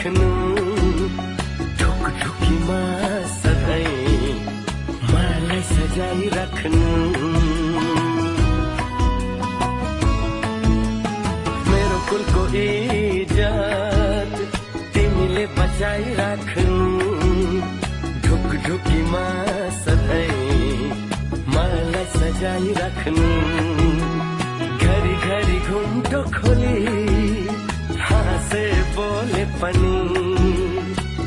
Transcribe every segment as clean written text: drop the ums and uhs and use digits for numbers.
राख्नु ढुकढुकीमा सधैँ मलाई सजाई राख्नु मेरो कुलको इज्जत तिमीले बचाई राख्नु ढुकढुकीमा सधैँ मलाई सजाई राख्नु घरी घरी घुम्टो खोली हाँसे बोले पनि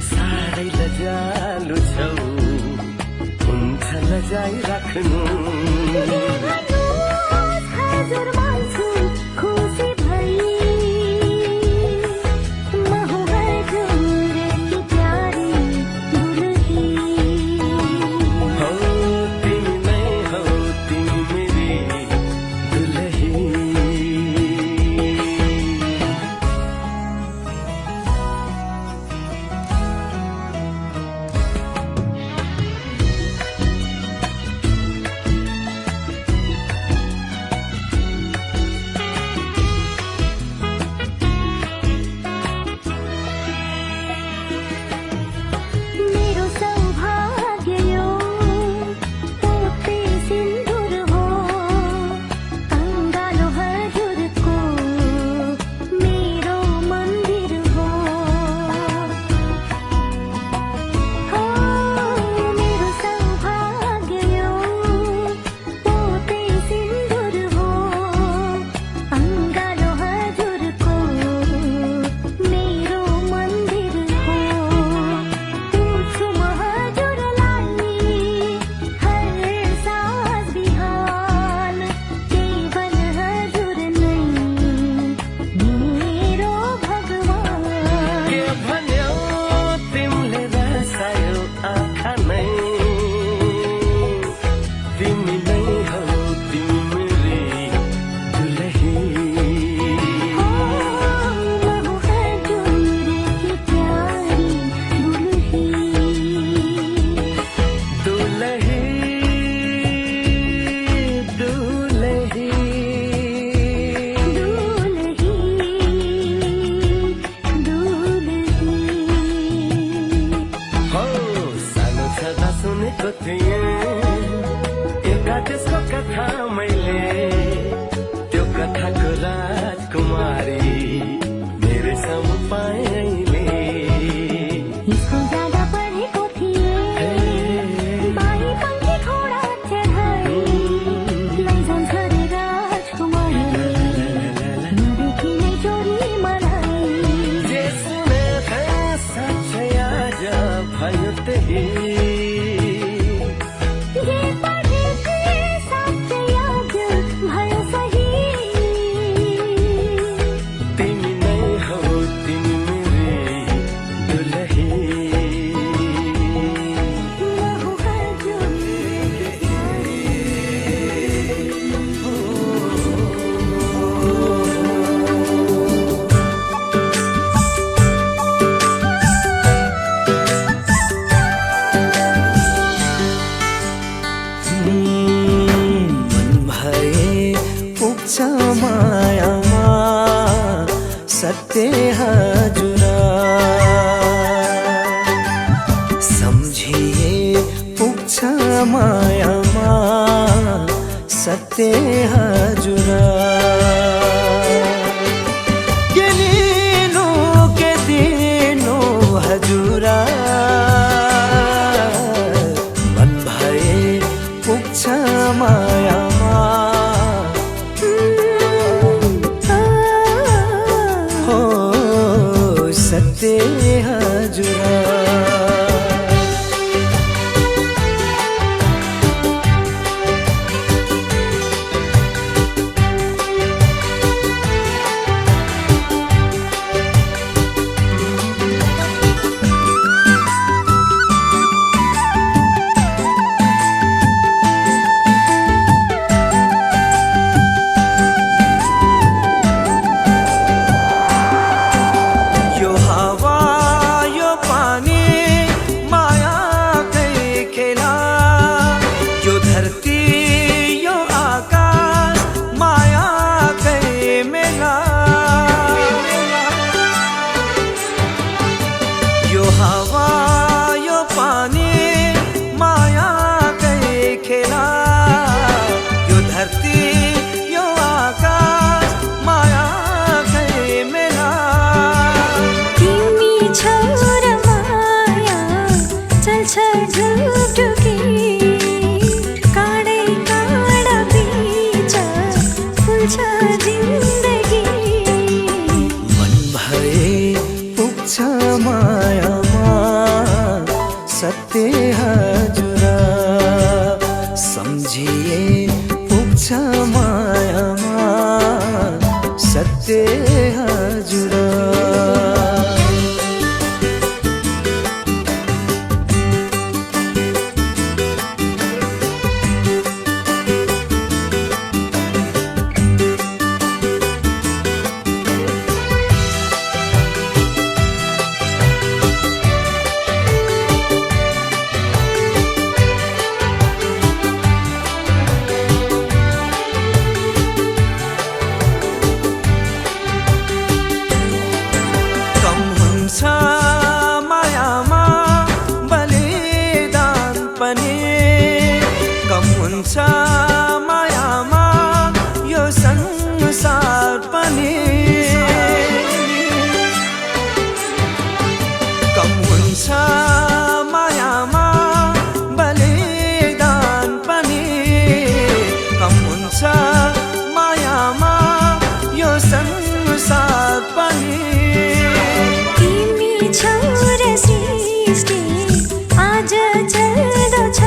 साह्रै लजालु छौ हुन्छ लजाई राख्नु सत्य हजुरा सम्झिए पुग्छ मायामा सत्य हजुरा के लिनु के दिनु हजुरा मन भए पुग्छ मायामा सत्य हजुरा झुकझुकी काडे काडा बीचा फुल्छ जिन्दगी मन भए पुग्छ मायामा सत्य हजुर सम्झिए पुग्छ मायामा सत्य हजुर मायामा बलिदान पनि कम हुन्छ मायामा यो संसार पनि कम हुन्छ मायामा बलिदान पनि कम हुन्छ मायामा यो संसार पनि आज चल्दछ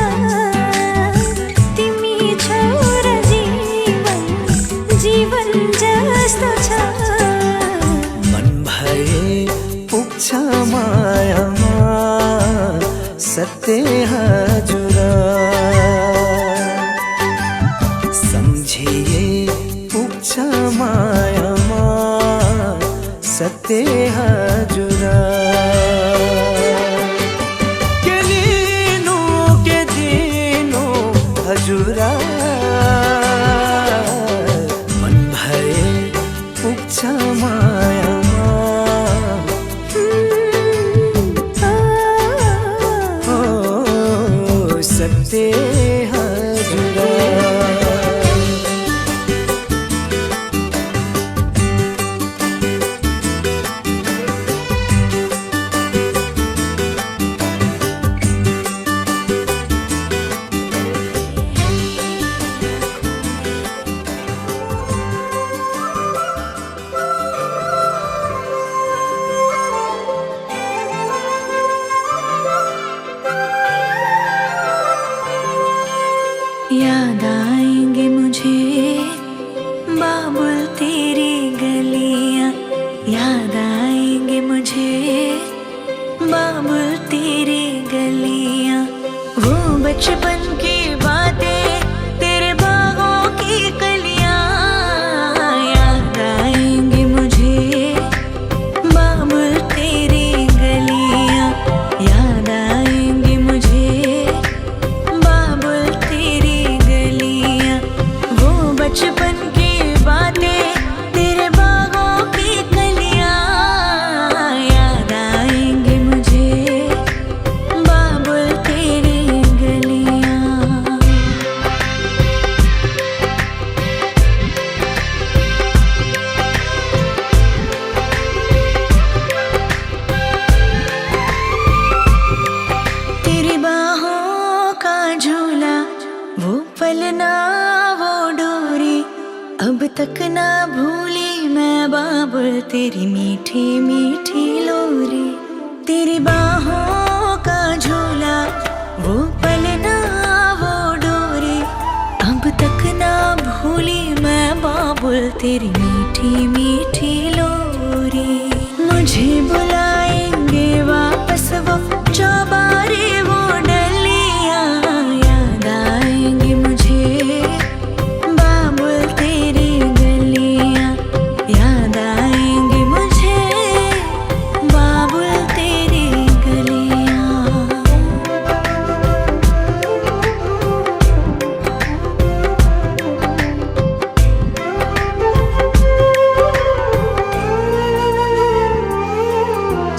तिमी छोर जीवन जीवन जस्तो छ मन भए पुग्छ मायामा सत्य हजुर सम्झिए पुग्छ मायामा सत्य हजुर हजुरा मन भए पुग्छ मायामा ओ सत्य हजुरा याद आएंगे मुझे बाबुल तेरी गलियां याद आएंगे मुझे बाबुल तेरी गलियां वो बचपन की बातें तेरे बागों की कलियां याद आएंगे मुझे बाबुल तेरी गलियां याद आएंगे मुझे बाबुल तेरी गलियां वो बचपन की बातें तेरे बागों की कलियां याद आएंगे मुझे बाबुल तेरी गलियां तेरी बाहों का झूला वो पलना वो डोरी अब तक ना भूली मैं बाबुल तेरी मीठी मीठी लोरी तेरी बाहों का झूला वो पलना वो डोरी अब तक ना भूली मैं बाबुल तेरी मीठी मीठी लोरी मुझे बुलाएंगे वापस वो चौबारे वो डलियां याद आएंगे मुझे बाबुल तेरी गलियां याद आएंगे मुझे बाबुल तेरी गलियां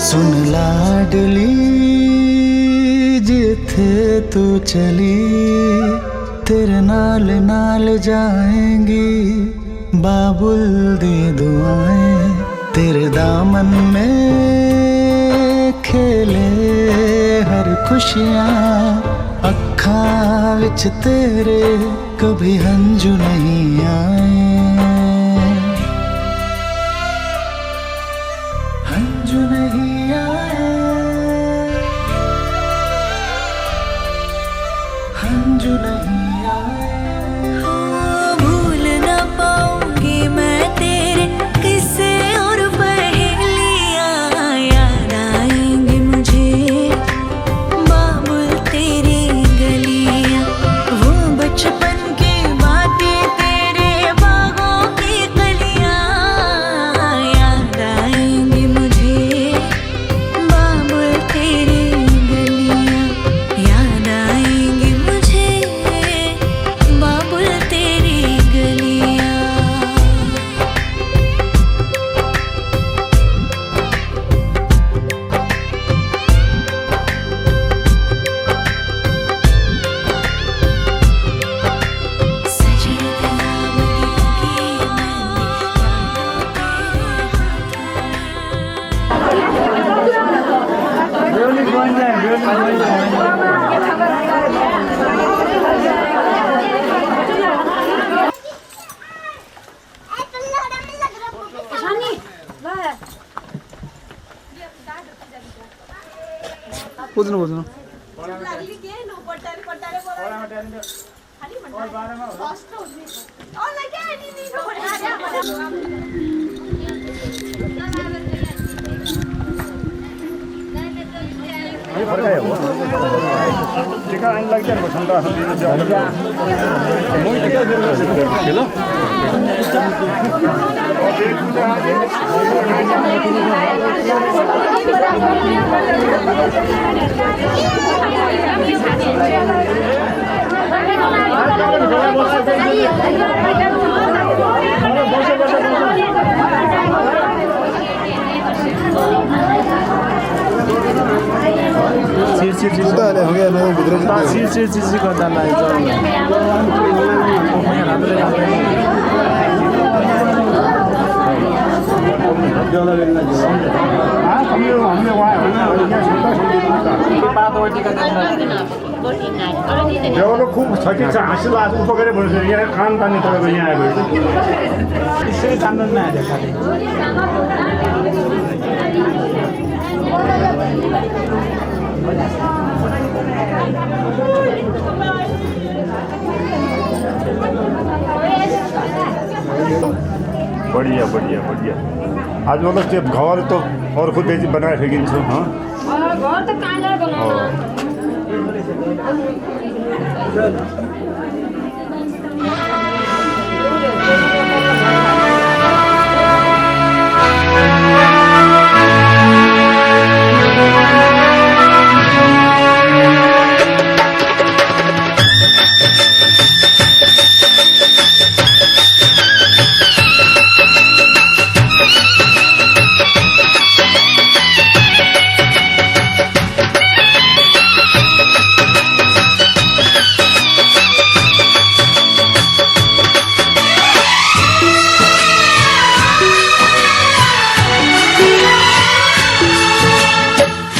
सुन लाडली जिथे तू चली तेरे नाल नाल जाएंगी बाबुल दी दुआएं तेरे दामन में खेले हर खुशियां अखां विच तेरे कभी हंजू नहीं आए, हंजू नहीं आए, हंजू नहीं आए। भूल ना पाऊंगी मैं तेरे किस्से और पहेलियां, याद आएंगी मुझे बाबुल तेरी गलियां, वो बचपन की बातें तेरे बागों की कलियां, याद आएंगी मुझे बाबुल तेरी गलियां, याद आएंगी मुझे बाबुल तेरी गलियां। सजी गुलाबी की बुझ्नु बुझ्नु बेहुलो खूब सकिन्छ हाँसी लाग्छ उपकारै भन्नुहोस् यहाँ खान तान्ने तपाईँको यहाँ आएको त्यसरी तान्नु नआयो खालि बढ़िया बढ़िया बढ़िया आज मतलब त्यो घर त अर्को बेची बनाएर फेकिन्छ घर त काँडा बनाउनु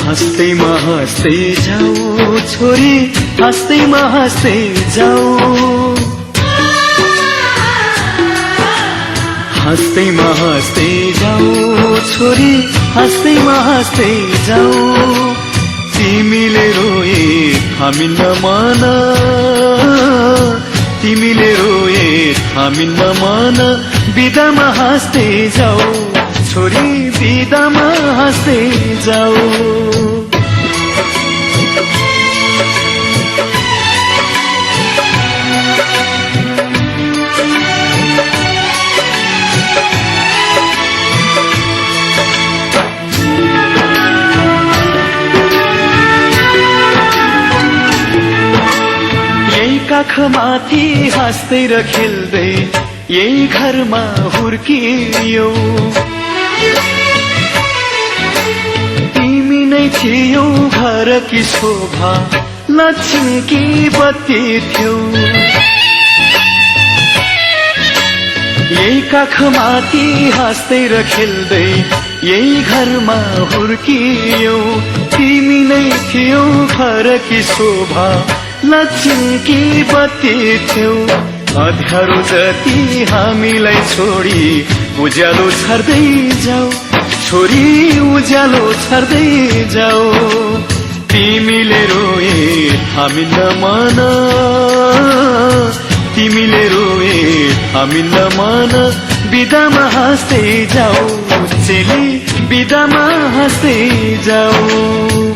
हँस्दैमा हँस्दै जाऊ छोरी, हँस्दैमा हँस्दै जाऊ, हँस्दैमा हँस्दै जाऊ छोरी, हँस्दैमा हँस्दै जाऊ। तिमीले रोए थामिन्न मन, तिमीले रोए थामिन्न मन, बिदामा हाँस्दै जाऊ छोरी, बिदामा हाँस्दै जाऊ। यही काखमाथि हाँस्दै र खेल्दै यही घरमा हुर्कियौ, तिमी नै थियौ घरकी शोभा, लक्ष्मीकी बत्ती थियौ। यही काखमाथि हाँस्दै र खेल्दै यही घरमा हुर्कियौ, तिमी नै थियौ घरकी शोभा लक्ष्मीकी बत्ती थियौ अँध्यारो जति हामीलाई छोडी उज्यालो छर्दै जाऊ छोरी उज्यालो छर्दै जाऊ तिमीले रोए हामी नमान तिमीले रोए हामी नमान बिदामा हाँस्दै जाऊ चेली बिदामा हाँस्दै जाऊ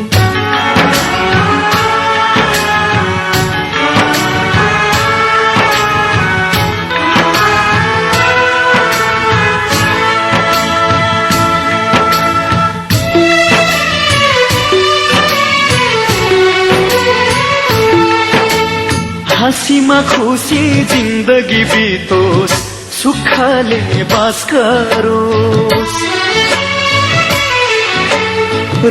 हाँसीमा खुसी जिन्दगी बितोस् सुखले बास गरोस्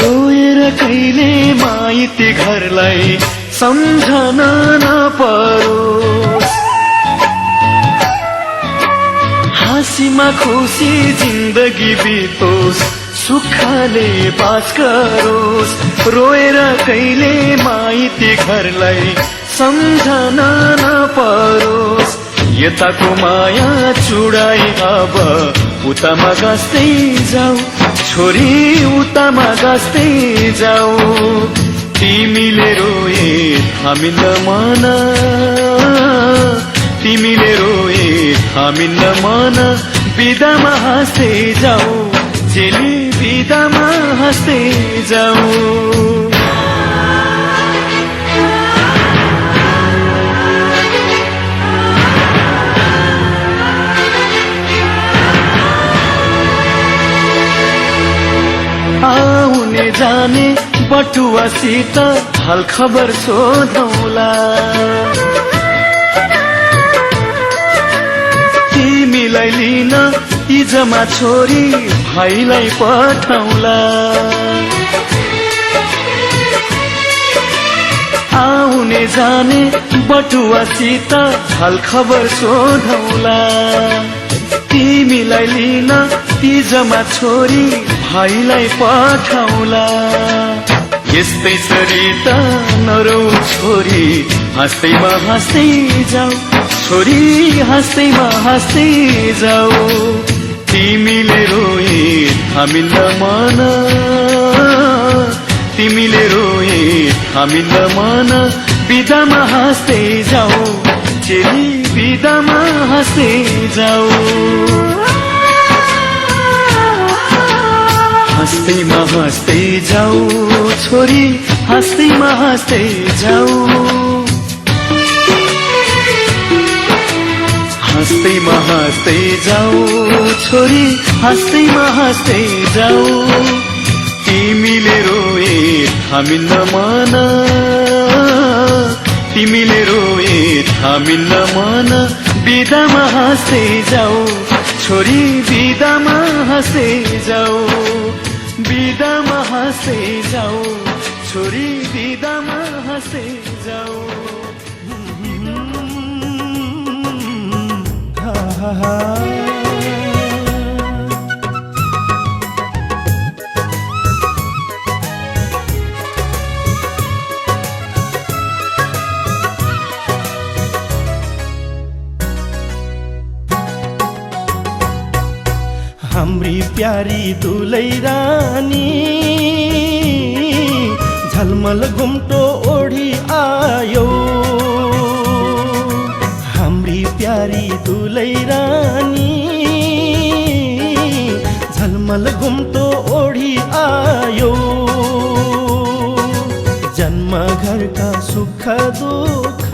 रोएर कहिले माइती घरलाई सम्झन नपरोस् हाँसीमा खुसी जिन्दगी बितोस् सुखले बास गरोस् रोएर कहिले माइती घरलाई सम्झन नपरोस् यताको माया चुडाई अब उतामा गाँस्दै जाऊ छोरी उतामा गाँस्दै जाऊ तिमीले रोए हामी नमान तिमीले रोए हामी नमान बिदामा हाँस्दै जाऊ चेली बिदामा हाँस्दै जाऊ आउने जाने बटुवासित हाल खबर सोधौला तिमीलाई लिन इजमा छोरी भाइलाई पठाउला आउने जाने बटुवासित हाल खबर सोधौला तिमीलाई लिन इजमा छोरी भाइलाई पठाउला यस्तै सरिता नरौ छोरी हाँस्दैमा हाँस्दै जाऊ छोरी हाँस्दैमा हाँस्दै जाऊ तिमीले रोए हामी नमान तिमीले रोए हामी नमान बिदामा हाँस्दै जाऊ चेली बिदामा हाँस्दै जाऊ हाँस्दैमा हाँस्दै जाऊ छोरी हाँस्दैमा हाँस्दै जाऊ हाँस्दैमा हाँस्दै जाऊ छोरी हाँस्दैमा हाँस्दै जाऊ तिमीले रोए हामी नमान तिमीले रोए हामी नमान बिदामा हाँस्दै जाऊ छोरी बिदामा हाँस्दै जाऊ बिदामा हाँस्दै जाऊ छोरी बिदामा हाँस्दै जाऊ हाम्री प्यारी दुलै रानी झलमल घुम्टो ओढी आयो हाम्री प्यारी दुलै रानी झलमल घुम्टो ओढी आयो जन्म घरका सुख दुःख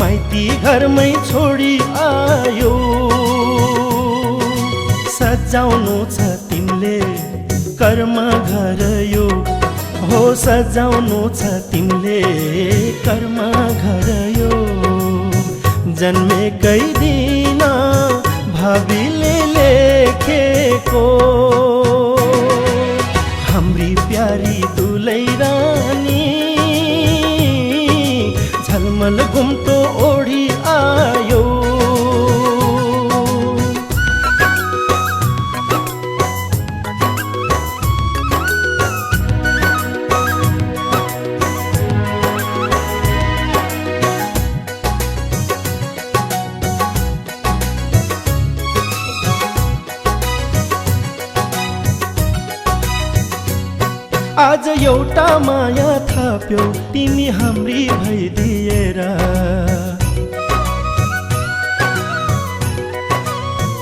माइती घरमै छोडी आयो सजाउनु छ तिमीले कर्म घर यो हो सजाउनु छ तिमीले कर्म घर यो जन्मेकै दिन भावीले लेखेको हाम्री प्यारी दुलै रानी झलमल घुम्टो ओढी आयो आज एउटा माया थप्यौ तिमी हाम्री भइदिएर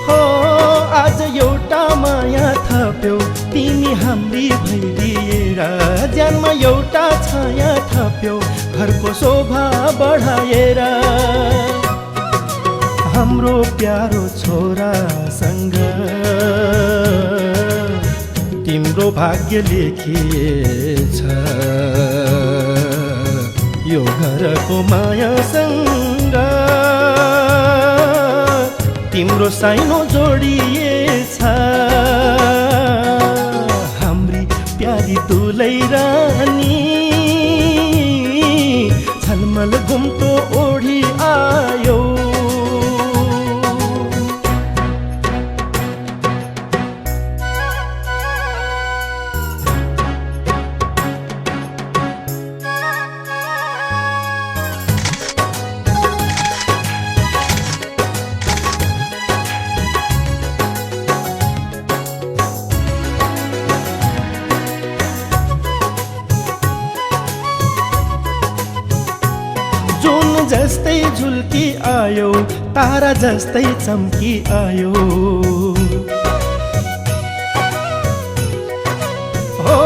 हो आज एउटा माया थप्यौ तिमी हाम्री भइदिएर ज्यानमा एउटा छाया थप्यौ घरको शोभा बढाएर हाम्रो प्यारो छोरासँग तिम्रो भाग्य लेखिएछ यो घरको मायासँग तिम्रो साइनो जोडिएछ हाम्री प्यारी दुलै रानी झलमल घुम्टो ओढी आयो जुन जस्तै झुल्की आयो तारा जस्तै चम्की आयो हो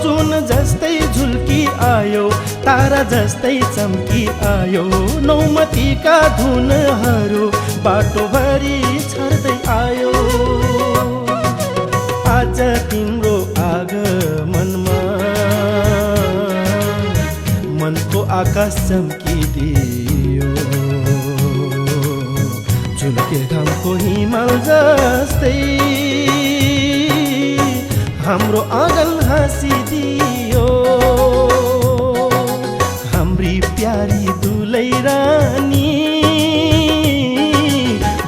जुन जस्तै झुल्की आयो तारा जस्तै चम्की आयो नौमतीका धुनहरू बाटोभरि छर्दै आयो आज तिम्रो आगमनमा मनको आकाश चम्किदियो झुल्के घामको हिमाल जस्तै हाम्रो आँगन हाँसिदियो हाम्री प्यारी दुलै रानी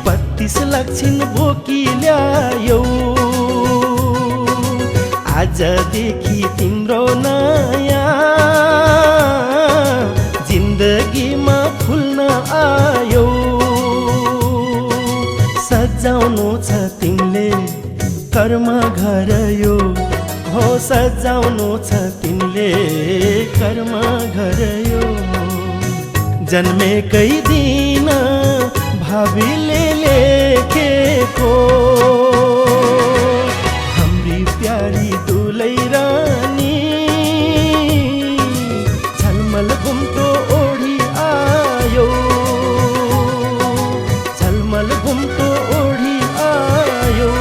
32 लक्षिन बोकी ल्यायो आजदेखि तिम्रो नयाँ जिन्दगीमा खुल्न आयो सजाउनु छ तिमीले कर्म घर यो हो सजाउनु छ तिमीले कर्म घर यो जन्मेकै दिन भावीले लेखेको हाम्री प्यारी दुलै रानी झलमल घुम्टो ओढी आयो झलमल घुम्टो ओढी आयो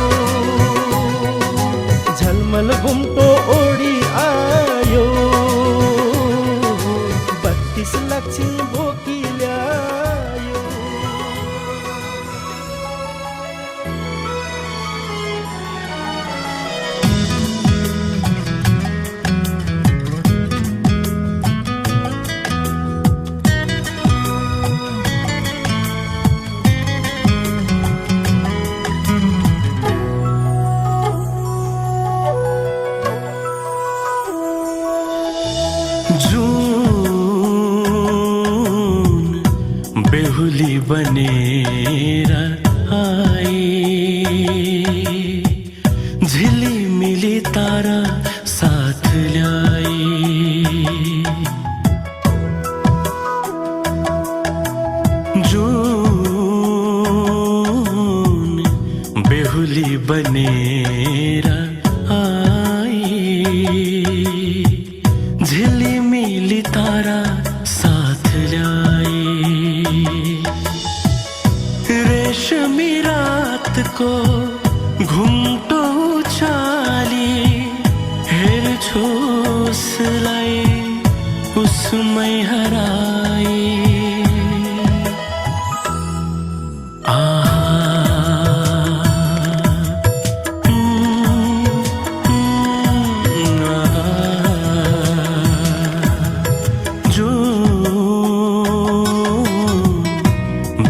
झलमल घुम्टो ओढी आयो 32 लक्षिन बोकी ल्यायो बेहुली बनेर आई झिलिमिली तारा साथ ल्याई जून बेहुली बनेर आई झिलिमिली तारा साथ ल्याई रेशमी रात को घुम्टो चाली हेर्छु उसलाई उसमै हराई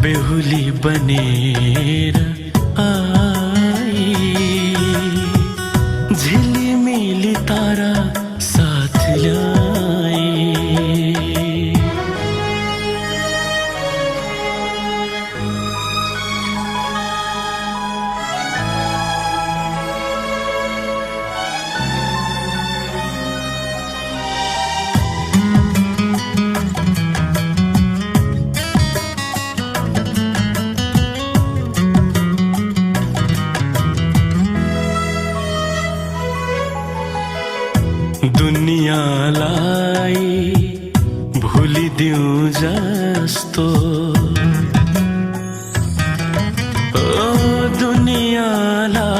बेहुली बनेर आई झिलिमिली तारा साथ ल्याई दुनियाँलाई भुलिदिउँ जस्तो दुनियाँलाई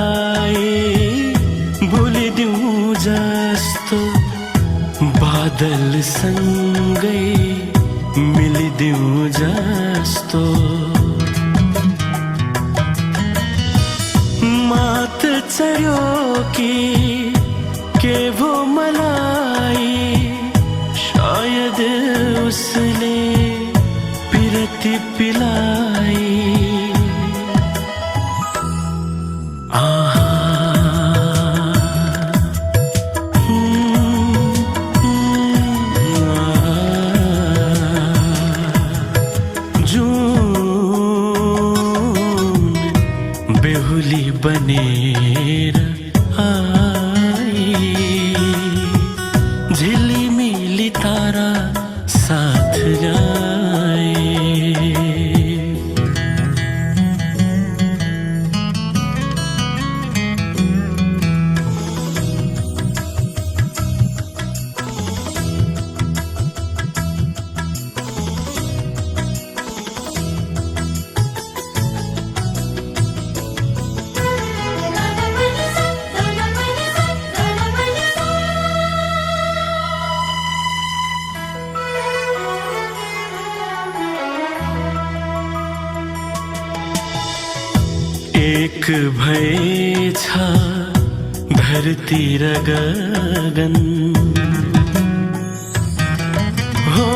भुलिदिउँ जस्तो बादल सँगै मिलिदिउँ जस्तो मात चढ्यो कि के भो मलाई शायद उसले पिरती पिलाई बेहुली बनेर आई झिलिमिली तारा साथ जाए एक भएछ धरती र गगन हो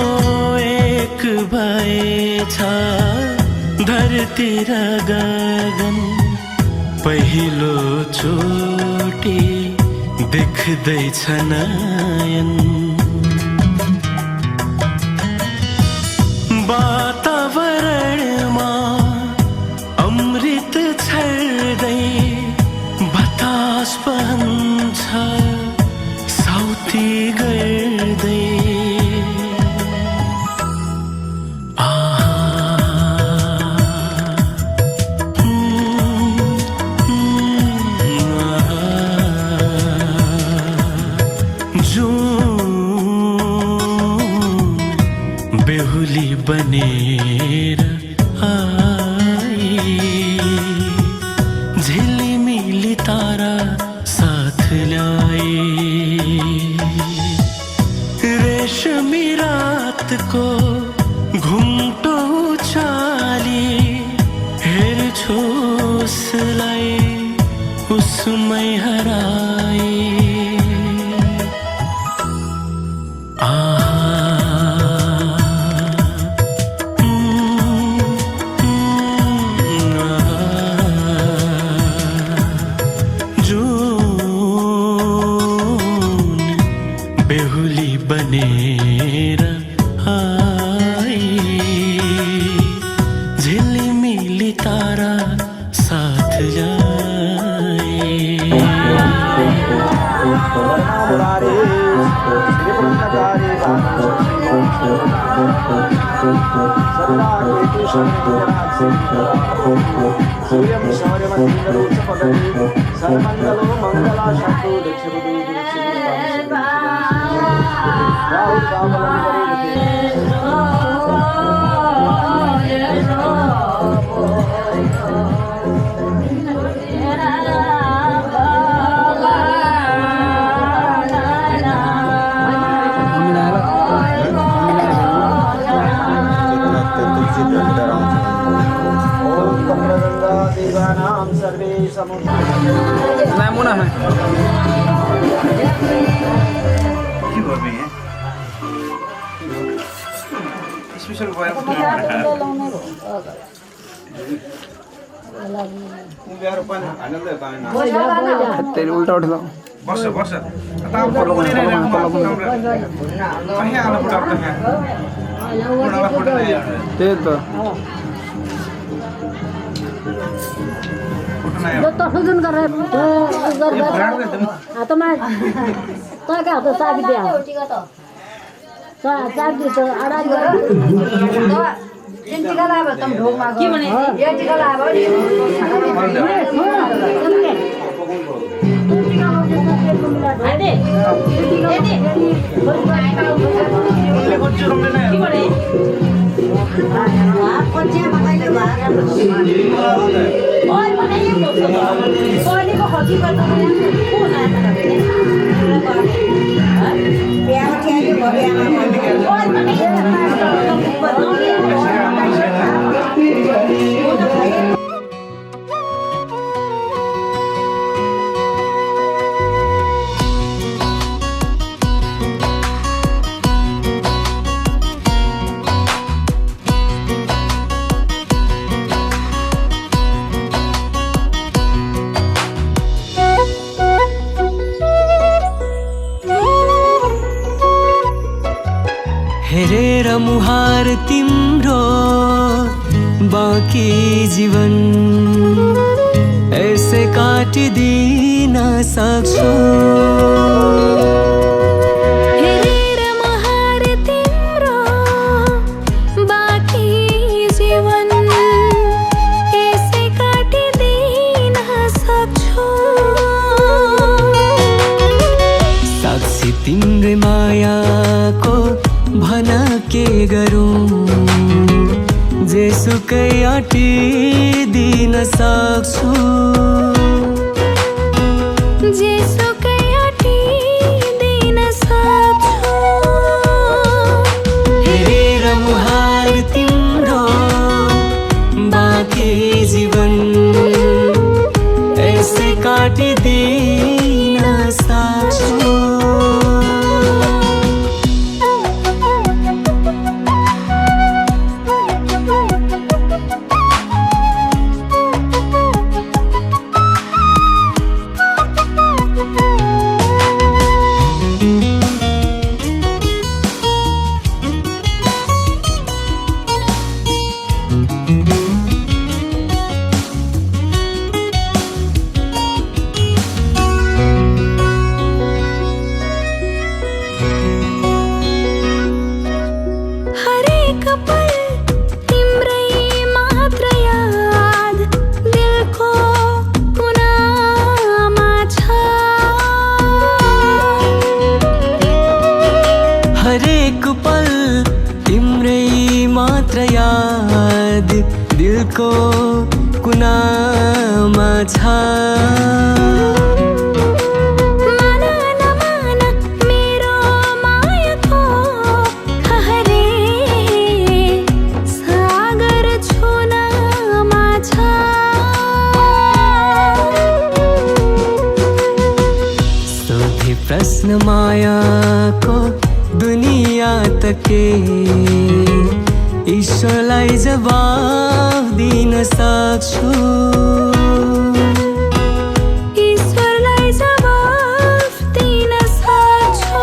एक भएछ धरती र गगन पहिलो चोटी देख्दैछ नयन वातावरणमा अमृत छर्दै बतास बहन्छ साउती गर्दै बेहुली बनेर आई झिलिमिली तारा साथ ल्याए रेशमी रात को घुम्टो चाली हेर्छु उसलाई उसमै हराए बेहुली बनेर आई झिलिमिली तारा साथ जाए तेरी उल्टा उठ लो बस बस फलो तो सुन कर रहे तो मैं तो क्या तो साबित दिया साबित तो आड़ा ये टिका लाभ तुम ढोक मांगो की बने ये टिका लाभ तुम टिका हो हेरेर मुहार तिम्रो बाँकी जीवन ऐसे काटिदिन सक्छु हेरेर मुहार तिम्रो बाँकी जीवन यसै काटिदिन सक्छु साक्षी तिम्रै मायाको भन के गरौँ जेसुकै अटिदिन सक्छु जेसुकै अटिदिन सक्छु हेरेर मुहार तिम्रो बाँकी जीवन यसै काटिदिन सक्छु हरेक पल तिम्रै मात्र याद दिलको कुनामा छ हरेक पल तिम्रै मात्र याद दिलको कुनामा छ मान नमान मेरो मायाको हरे सागर छुनामा छ सोधे प्रश्न मायाको दुनिया तके ईश्वरलाई जवाफ दिन सक्छु ईश्वरलाई जवाफ दिन सक्छु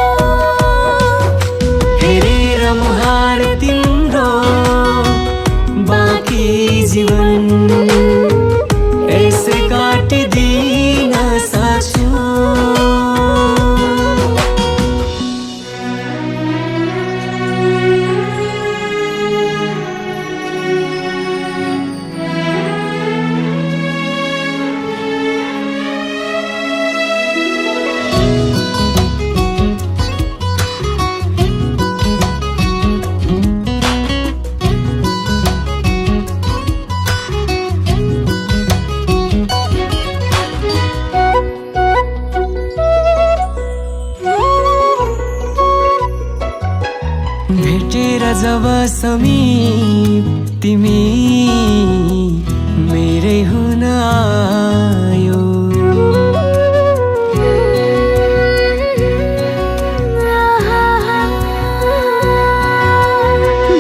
हेरेर मुहार तिम्रो बाँकी जीवन यसै काटिदिन सक्छु भेटेर जब समीप तिमी मेरै हुन आयो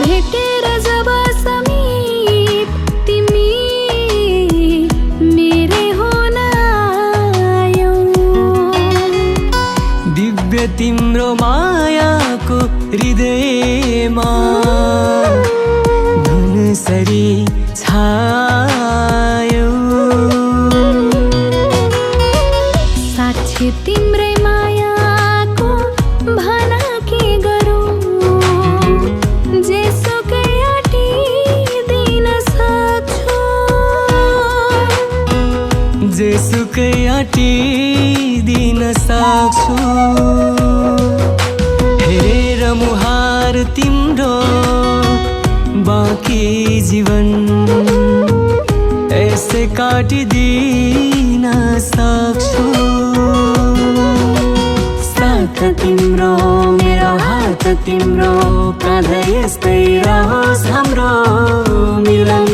भेटेर जब समीप तिमी मेरै हुन आयौ दिव्य तिम्रो मायाको हृदयमा धुनसरी छायो साक्षी तिम्रै मायाको भन के गरौँ जेसुकै अटिदिन सक्छु जेसुकै अटिदिन सक्छु हेरेर मुहार तिम्रो बाँकी जीवन यसै काटिदिन सक्छु साथ तिम्रो मेरो हात तिम्रो काँधै यस्तै रहोस् हाम्रो मिलन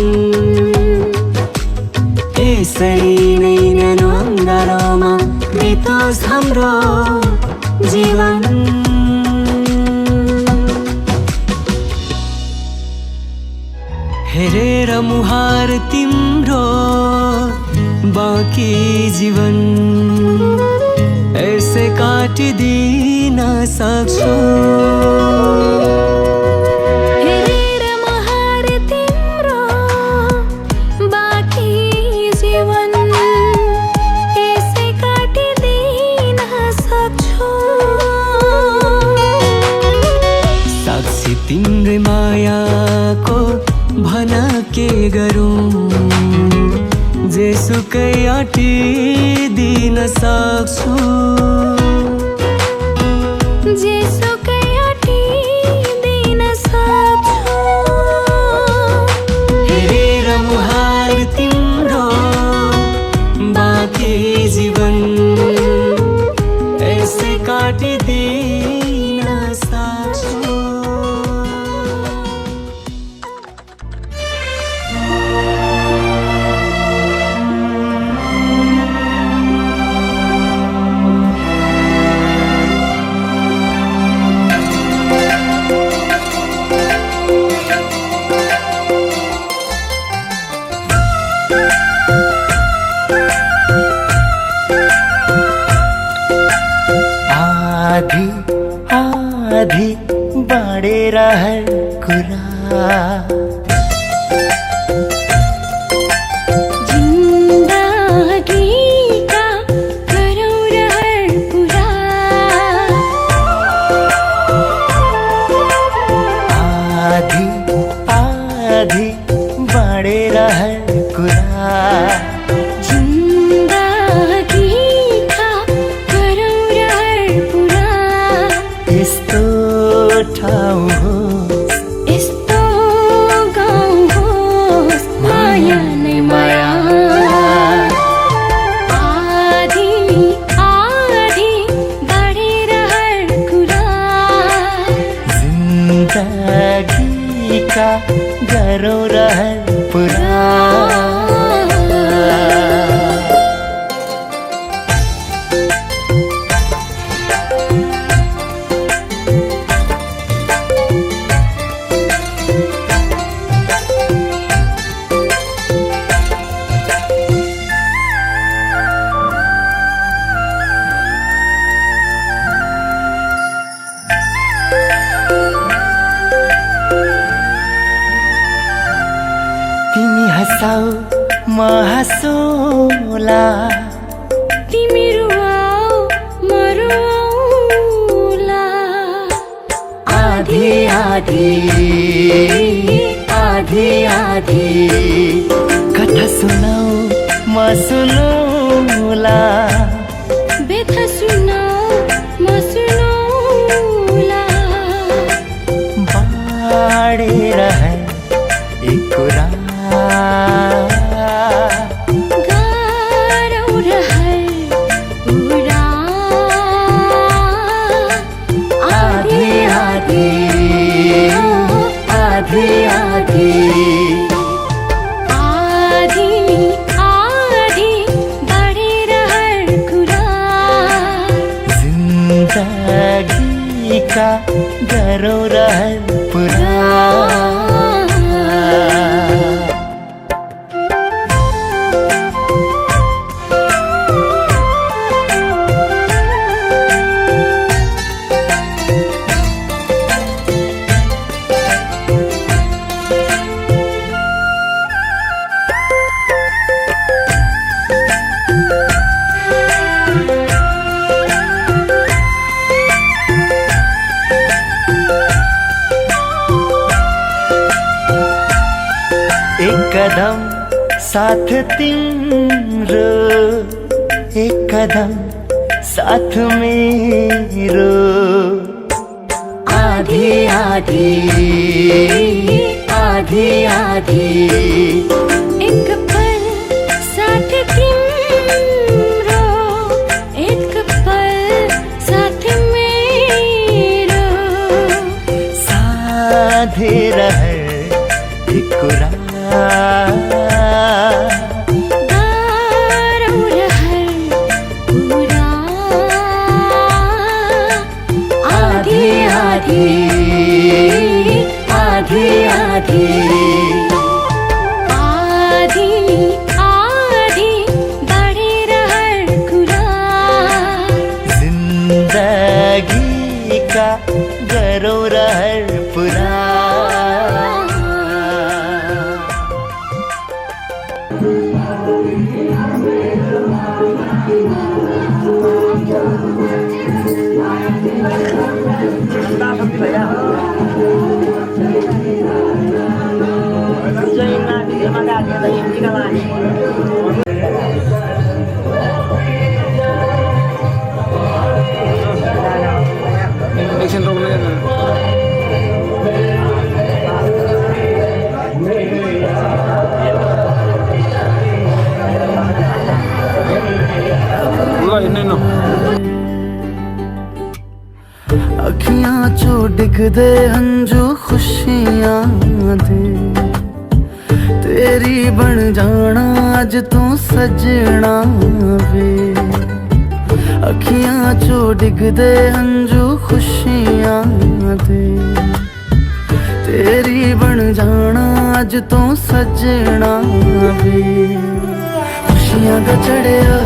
यसरी नै न्यानो अँगालोमा बितोस् हाम्रो जीवन हेरेर मुहार तिम्रो बाँकी जीवन यसै काटिदिन सक्छु हेरेर मुहार तिम्रो बाँकी जीवन यसै काटिदिन सक्छु साक्षी तिम्रै मायाको भन के गरौँ जेसुकै अटिदिन सक्छु जेसुकै अटिदिन सक्छु हेरेर मुहार तिम्रो बाँकी जीवन यसै काटिदिन सक्छु आधी आधी बाँडेर हर कुरा जिन्दगीका गरौँ रहर पुरा आधी आधी बाँडेर हर कुरा जिन्दगीका गरौँ रहर पुरा यस्तो ठाउँ होस् यस्तो गाउँ होस् माया नै माया आधी आधी बढेर हर कुरा जिन्दगीका गरौँ रहर पुरा तिमी हँसाऊ म हाँसौला तिमी रुवाऊ म रुवाऊला आधी आधी आधी आधी कथा सुनाऊ म सुनौला व्यथा सुनाऊ म सुनाऊला बाँडेर हर एक कुरा गरौँ रहर पुरा आधी आधी आधी आधी आधी आधी बढेर हर कुरा जिन्दगीका गरौँ रहर पुरा कदम साथ तिम्रो एक कदम साथ मेरो आधी आधी आधी आधी एक पल साथ तिम्रो एक पल साथ मेरो साधे रहे एक कुरा गारौँ रहर पुरा आधी आधी आधी आधी आधी आधी बढेर हर कुरा जिन्दगी का गरौँ रहर पुरा अखियां चो डिगदे हंजू खुशियां दे तेरी बन जाना अज तू सजना वे अखियां चो डिगदे हंजू खुशियां दे तेरी बन जाना अज तू सजना वे खुशियां दा चढ़िया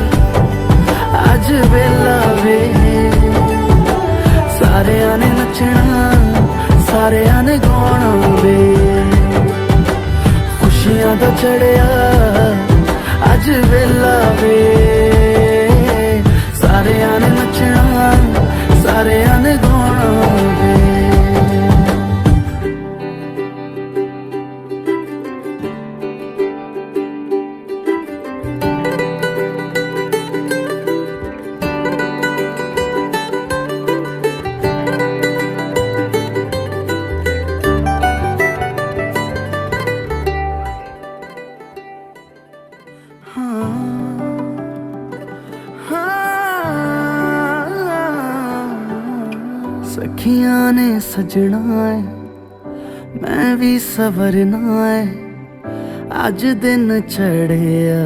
अज वेला वे सारियां ने नचना सारियां ने गाना वे खुशियां दा चढ़िया अज वेला वे सारियां ने नचना सारियां ने गाना वे सखियां ने सजना है मैं भी सवरना है अज दिन चढ़िया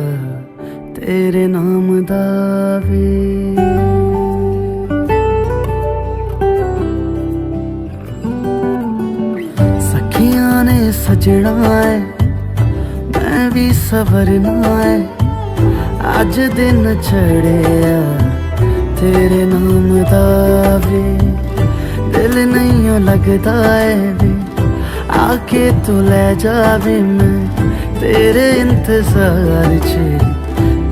तेरे नाम दा वे सखियां ने सजना है मैं भी सवरना है अज दिन चढ़िया तेरे नाम दा वे दिल नहीं लगता है वे आके तू ले जावे मैं तेरे इंतजार च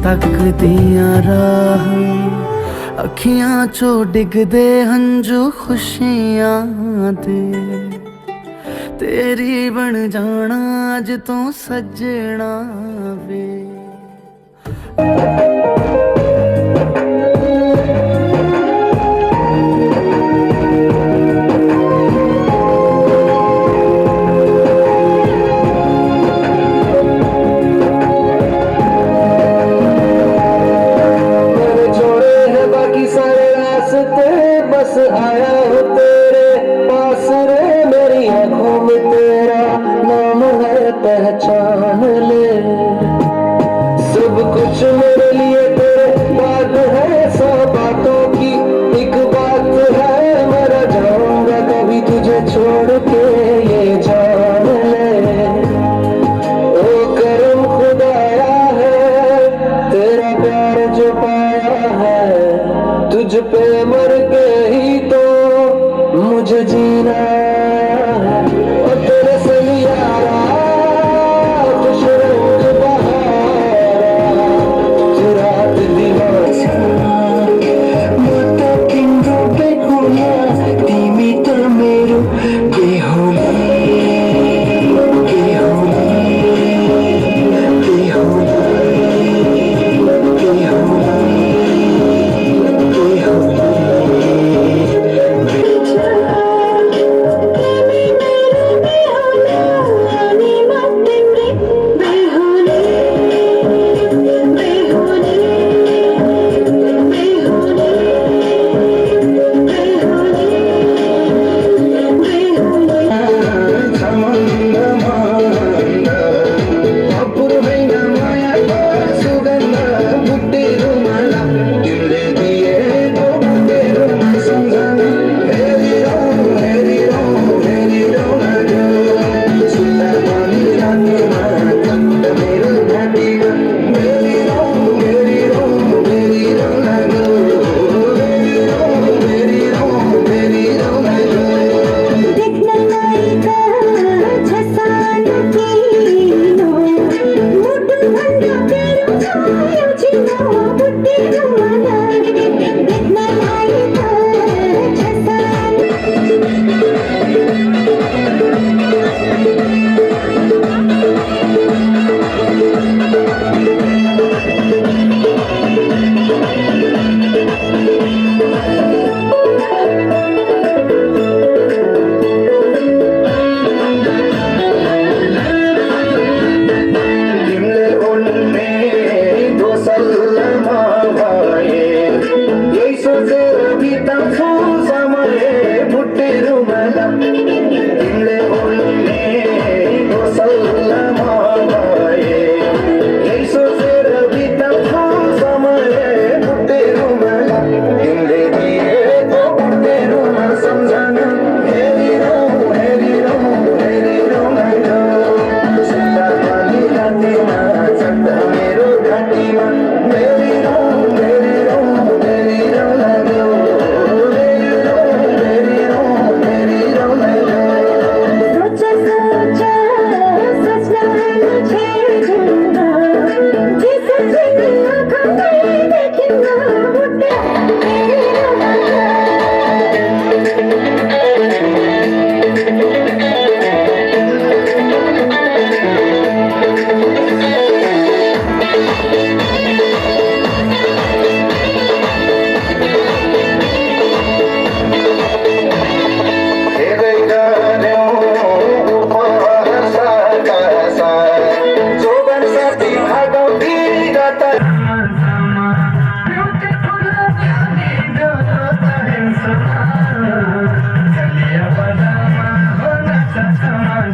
तक दिया राह अखियां चो डिगदे हंजू खुशियां दे तेरी बन जाना अज तू सजना वे पहचान ले सब कुछ मेरे लिए तेरे बात है सौ बातों की एक बात है मरा जाऊंगा कभी तुझे छोड़ के ये जान ले ओ करम खुदाया है तेरा प्यार जो पाया है तुझ पे मर के ही तो मुझे जीना है और तेरे से यारा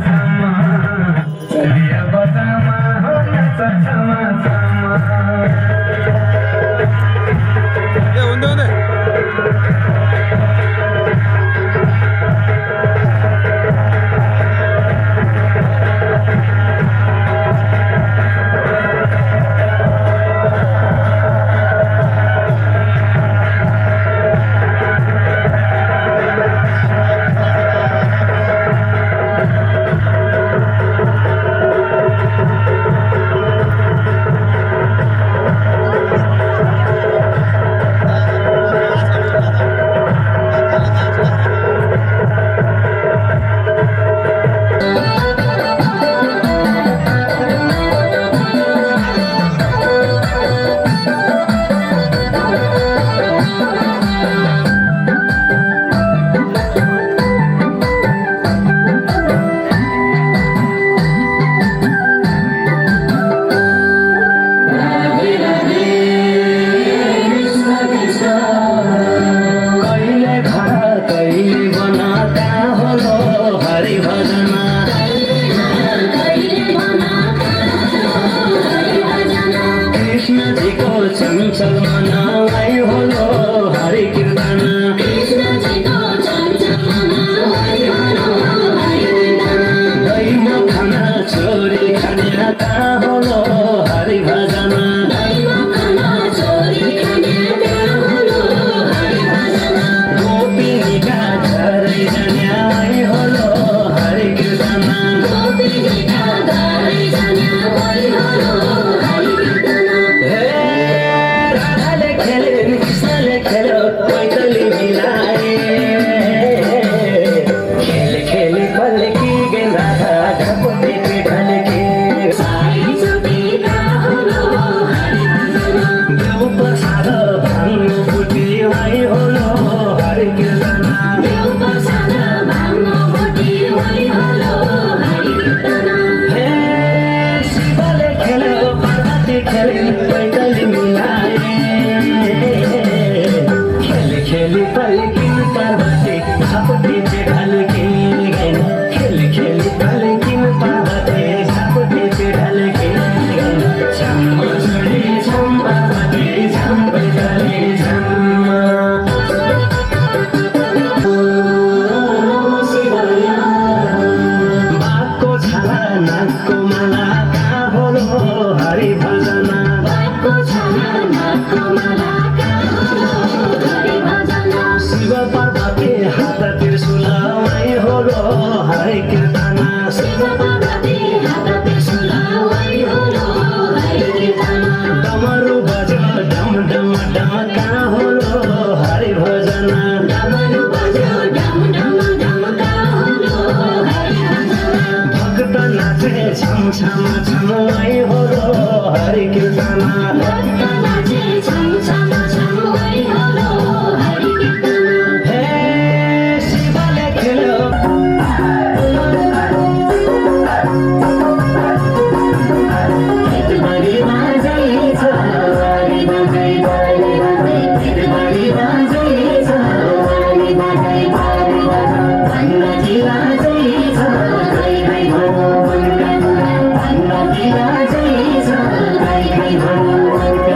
छमा दिया बजामा हो नाच छमा छमा चञ्चल मनाई होलो हरि कीर्तन दैव खाना छोरी खान्याता होलो हरि भजन गोपिनीका झरै जान्याई होलो हरि कीर्तन खेलो पैतली मिलाए खेल खेल पल की गेंदा ढपोते पे ढल के देव प्रसाद भानु बुटी आई होलो हरि कीर्तन हे शिवले खेलो पार्वती खेले पैतली मिलाए खेली पल की पार्वती झपटी पे ढल के खेली पल की पार्वती झपटी पे ढल के झम चढ़ी झम पार्वती झम पैदली झम बाको छाला नाको माला का होलो हरि भजन शिव पार्वती हात त्रिशूलमै होलो हरि कीर्तन डमरु बज्यो डम डम डम कहाँ होलो हरि भजन भक्त नाचे छम छम छमै होलो हरि कीर्तन Bye.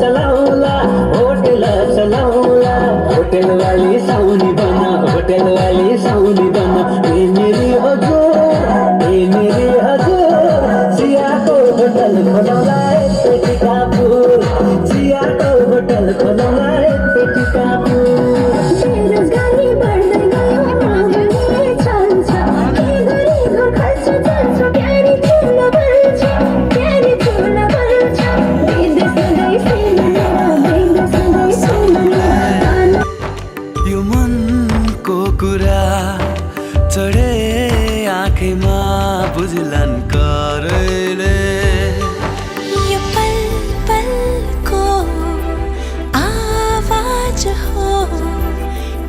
चलाउला होटल चलाउला होटल वाली साउनी बना होटल वाली साउनी बना ए मेरी हजुर चियाको होटल खोलौला पेटी कापुर चियाको होटल खोलौला पेटी कापुर बेरोजगारी बढ्दै गयो महँगाई चल्छ के गरेको खर्च जान्छ प्यारी ठुलो बन्छ प्यारी ठुलो बन्छ विदेश सधैँ सुनमा यो मनको कुरा चढे आँखैमा बुझलन करैले यो पल पलको आवाज हो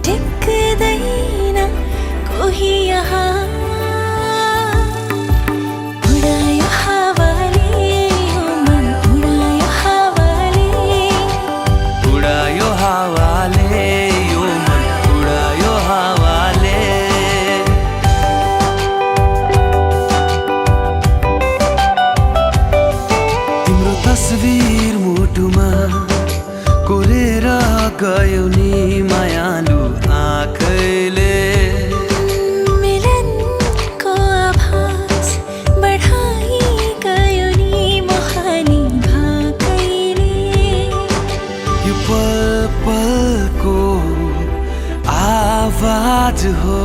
टिक्दैन कोही यहाँ उडायो हावाले यो मन उडायो हावाले उडायो हावाले यो मन उडायो हावाले तिम्रो तस्बिर मुटुमा कोरेर गयो नि मायालु आँखैले मिलनको आभास बढाइ गयो नि मोहानी भाकैले यो पल पलको आवाज हो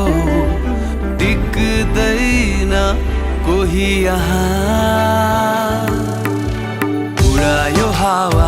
टिक्दैन कोही यहाँ उडायो हावा